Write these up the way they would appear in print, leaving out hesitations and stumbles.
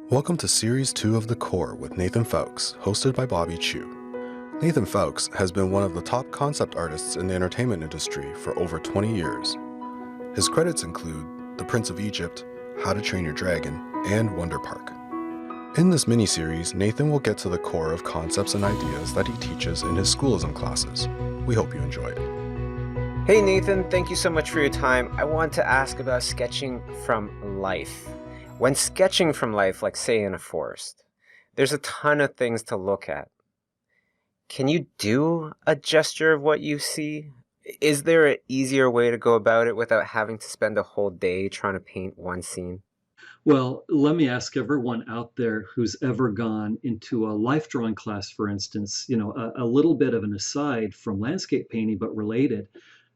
Welcome to Series 2 of The Core with Nathan Fowkes, hosted by Chiu. Nathan Fowkes has been one of the top concept artists in the entertainment industry for over 20 years. His credits include The Prince of Egypt, How to Train Your Dragon, and Wonder Park. In this mini-series, Nathan will get to the core of concepts and ideas that he teaches in his schoolism classes. We hope you enjoy it. Hey Nathan, thank you so much for your time. I want to ask about sketching from life. When sketching from life, like say in a forest, there's a ton of things to look at. Can you do a gesture of what you see? Is there an easier way to go about it without having to spend a whole day trying to paint one scene? Well, let me ask everyone out there who's ever gone into a life drawing class, for instance, a little bit of an aside from landscape painting, but related,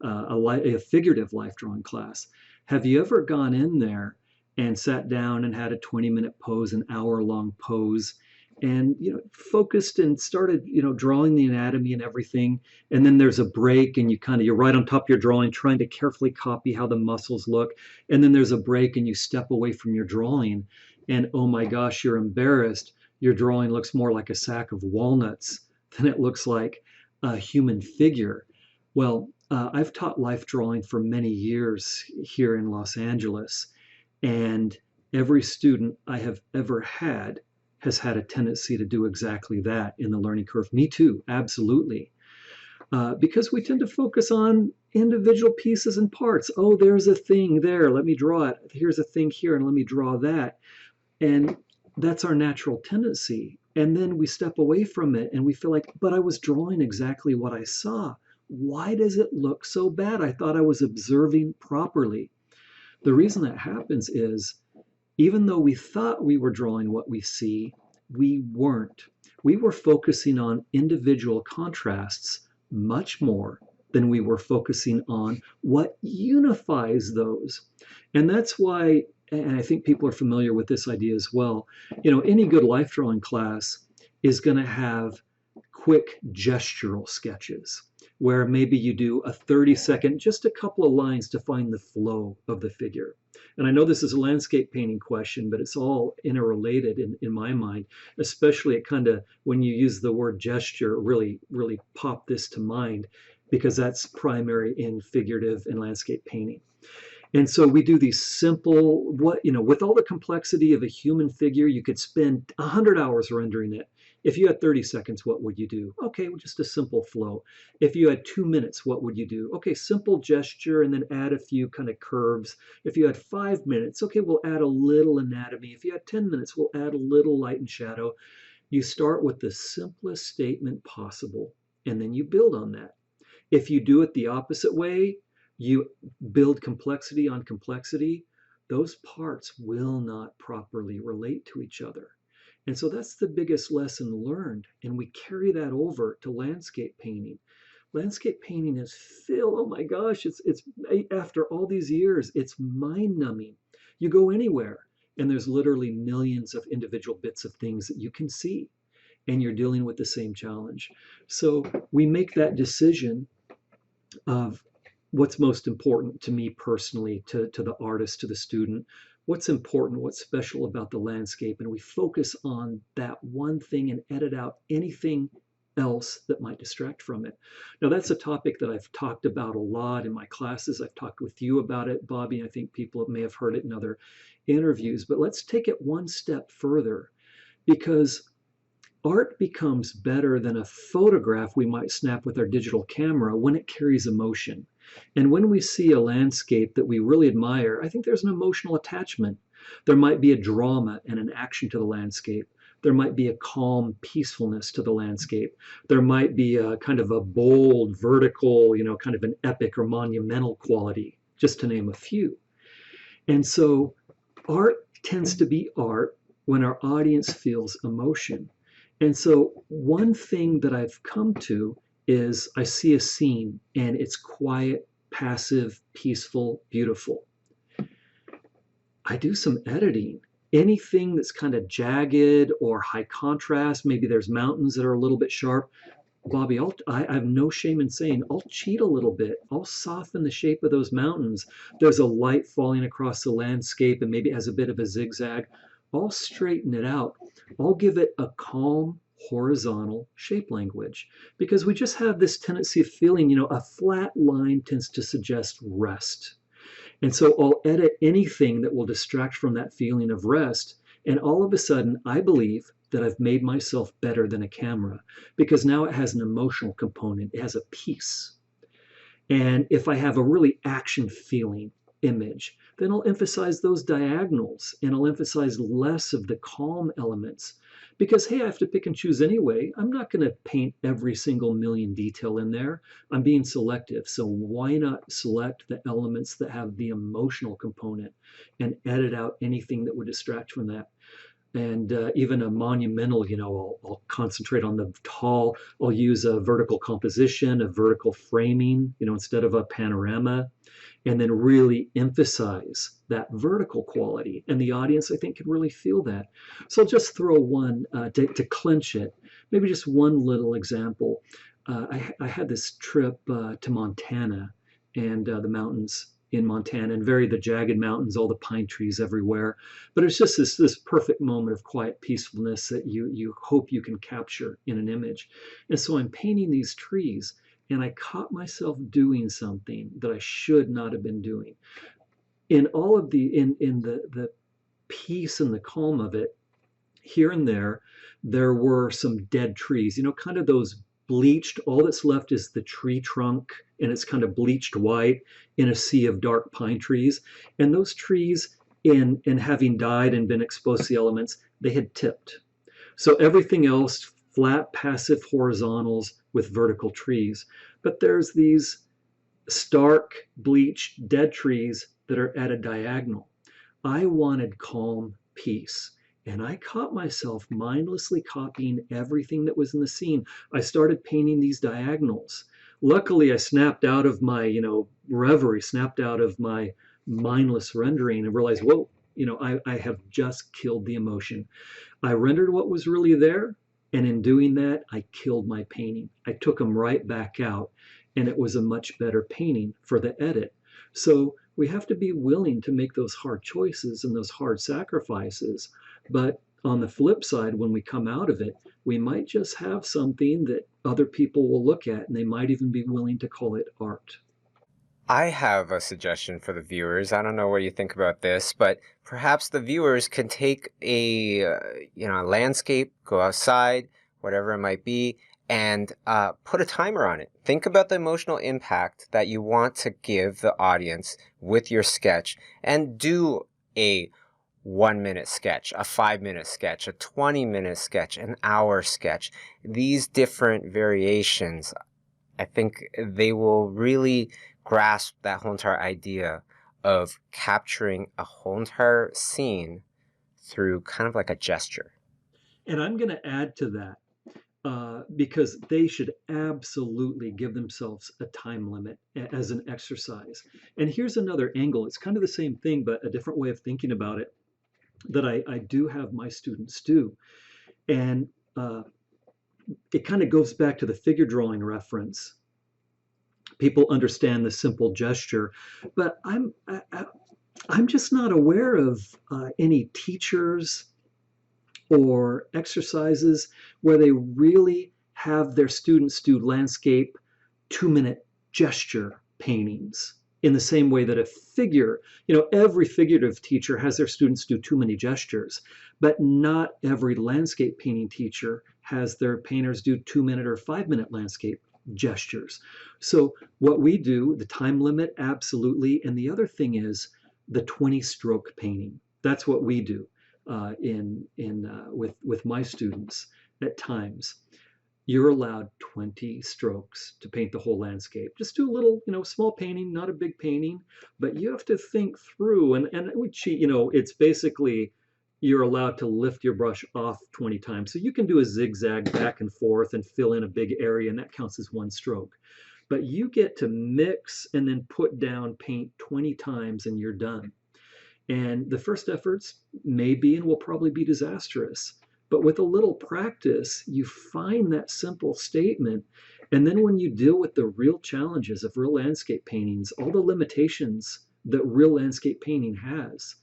a figurative life drawing class. Have you ever gone in there and sat down and had a 20-minute pose, an hour-long pose, and focused and started drawing the anatomy and everything, and then there's a break and you're right on top of your drawing trying to carefully copy how the muscles look, and then there's a break and you step away from your drawing and oh my gosh, you're embarrassed. Your drawing looks more like a sack of walnuts than it looks like a human figure. Well, I've taught life drawing for many years here in Los Angeles, and every student I have ever had has had a tendency to do exactly that in the learning curve. Me too, absolutely. Because we tend to focus on individual pieces and parts. Oh, there's a thing there, let me draw it. Here's a thing here, and let me draw that. And that's our natural tendency. And then we step away from it and we feel like, but I was drawing exactly what I saw. Why does it look so bad? I thought I was observing properly. The reason that happens is, even though we thought we were drawing what we see, we weren't. We were focusing on individual contrasts much more than we were focusing on what unifies those. And that's why, and I think people are familiar with this idea as well, any good life drawing class is going to have quick gestural sketches where maybe you do a 30-second, just a couple of lines to find the flow of the figure. And I know this is a landscape painting question, but it's all interrelated in my mind, especially it kind of, when you use the word gesture, really pop this to mind, because that's primary in figurative and landscape painting. And so we do these simple, with all the complexity of a human figure, you could spend 100 hours rendering it. If you had 30 seconds, what would you do? Okay, well, just a simple flow. If you had 2 minutes, what would you do? Okay, simple gesture and then add a few kind of curves. If you had 5 minutes, okay, we'll add a little anatomy. If you had 10 minutes, we'll add a little light and shadow. You start with the simplest statement possible, and then you build on that. If you do it the opposite way, you build complexity on complexity, those parts will not properly relate to each other. And so that's the biggest lesson learned. And we carry that over to landscape painting. Landscape painting is filled, oh my gosh, it's after all these years, it's mind-numbing. You go anywhere and there's literally millions of individual bits of things that you can see, and you're dealing with the same challenge. So we make that decision of what's most important to me personally, to the artist, to the student. What's important, what's special about the landscape, and we focus on that one thing and edit out anything else that might distract from it. Now, that's a topic that I've talked about a lot in my classes. I've talked with you about it, Bobby. I think people may have heard it in other interviews, but let's take it one step further, because art becomes better than a photograph we might snap with our digital camera when it carries emotion. And when we see a landscape that we really admire, I think there's an emotional attachment. There might be a drama and an action to the landscape. There might be a calm peacefulness to the landscape. There might be a kind of a bold, vertical, kind of an epic or monumental quality, just to name a few. And so art tends to be art when our audience feels emotion. And so one thing that I've come to is I see a scene and it's quiet, passive, peaceful, beautiful. I do some editing. Anything that's kind of jagged or high contrast, maybe there's mountains that are a little bit sharp. Bobby, I have no shame in saying I'll cheat a little bit. I'll soften the shape of those mountains. There's a light falling across the landscape and maybe it has a bit of a zigzag. I'll straighten it out. I'll give it a calm, horizontal shape language because we just have this tendency of feeling, a flat line tends to suggest rest. And so I'll edit anything that will distract from that feeling of rest. And all of a sudden, I believe that I've made myself better than a camera because now it has an emotional component. It has a piece. And if I have a really action feeling image, then I'll emphasize those diagonals and I'll emphasize less of the calm elements. Because, hey, I have to pick and choose anyway. I'm not going to paint every single million detail in there. I'm being selective. So why not select the elements that have the emotional component and edit out anything that would distract from that? And even a monumental, I'll concentrate on the tall. I'll use a vertical composition, a vertical framing, instead of a panorama, and then really emphasize that vertical quality. And the audience, I think, can really feel that. So I'll just throw one to clinch it, maybe just one little example. I had this trip to Montana and the mountains in Montana, and the jagged mountains, all the pine trees everywhere. But it's just this perfect moment of quiet peacefulness that you hope you can capture in an image. And so I'm painting these trees, and I caught myself doing something that I should not have been doing. In all of in the peace and the calm of it, here and there were some dead trees, kind of those bleached, all that's left is the tree trunk, and it's kind of bleached white in a sea of dark pine trees. And those trees, in having died and been exposed to the elements, they had tipped. So everything else, flat, passive horizontals with vertical trees. But there's these stark, bleached, dead trees that are at a diagonal. I wanted calm peace. And I caught myself mindlessly copying everything that was in the scene. I started painting these diagonals. Luckily, I snapped out of my, reverie, snapped out of my mindless rendering and realized, whoa, I have just killed the emotion. I rendered what was really there. And in doing that, I killed my painting. I took them right back out. And it was a much better painting for the edit. So we have to be willing to make those hard choices and those hard sacrifices. But on the flip side, when we come out of it, we might just have something that other people will look at, and they might even be willing to call it art. I have a suggestion for the viewers. I don't know what you think about this, but perhaps the viewers can take a landscape, go outside, whatever it might be, and put a timer on it. Think about the emotional impact that you want to give the audience with your sketch, and do a 1-minute sketch, a 5-minute sketch, a 20-minute sketch, an hour sketch. These different variations, I think they will really grasp that whole entire idea of capturing a whole entire scene through kind of like a gesture. And I'm going to add to that because they should absolutely give themselves a time limit as an exercise. And here's another angle. It's kind of the same thing, but a different way of thinking about it that I do have my students do. And it kind of goes back to the figure drawing reference. People understand the simple gesture, but I'm just not aware of any teachers or exercises where they really have their students do landscape 2-minute gesture paintings in the same way that a figure, every figurative teacher has their students do too many gestures, but not every landscape painting teacher has their painters do 2-minute or 5-minute landscape gestures. So what we do, the time limit, absolutely. And the other thing is the 20-stroke painting. That's what we do with my students at times. You're allowed 20 strokes to paint the whole landscape. Just do a little, small painting, not a big painting, but you have to think through, and we cheat, it's basically you're allowed to lift your brush off 20 times. So you can do a zigzag back and forth and fill in a big area, and that counts as 1 stroke. But you get to mix and then put down paint 20 times and you're done. And the first efforts may be and will probably be disastrous. But with a little practice, you find that simple statement. And then when you deal with the real challenges of real landscape paintings, all the limitations that real landscape painting has,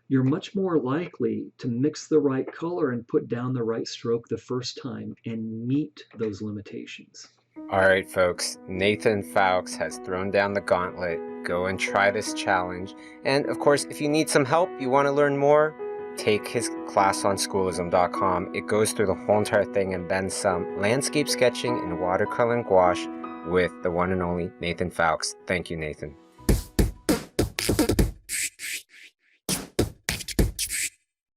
you're much more likely to mix the right color and put down the right stroke the first time and meet those limitations. All right, folks, Nathan Fowkes has thrown down the gauntlet. Go and try this challenge. And of course, if you need some help, you want to learn more, take his class on schoolism.com. It goes through the whole entire thing and then some landscape sketching in watercolor and gouache with the one and only Nathan Fowkes. Thank you, Nathan.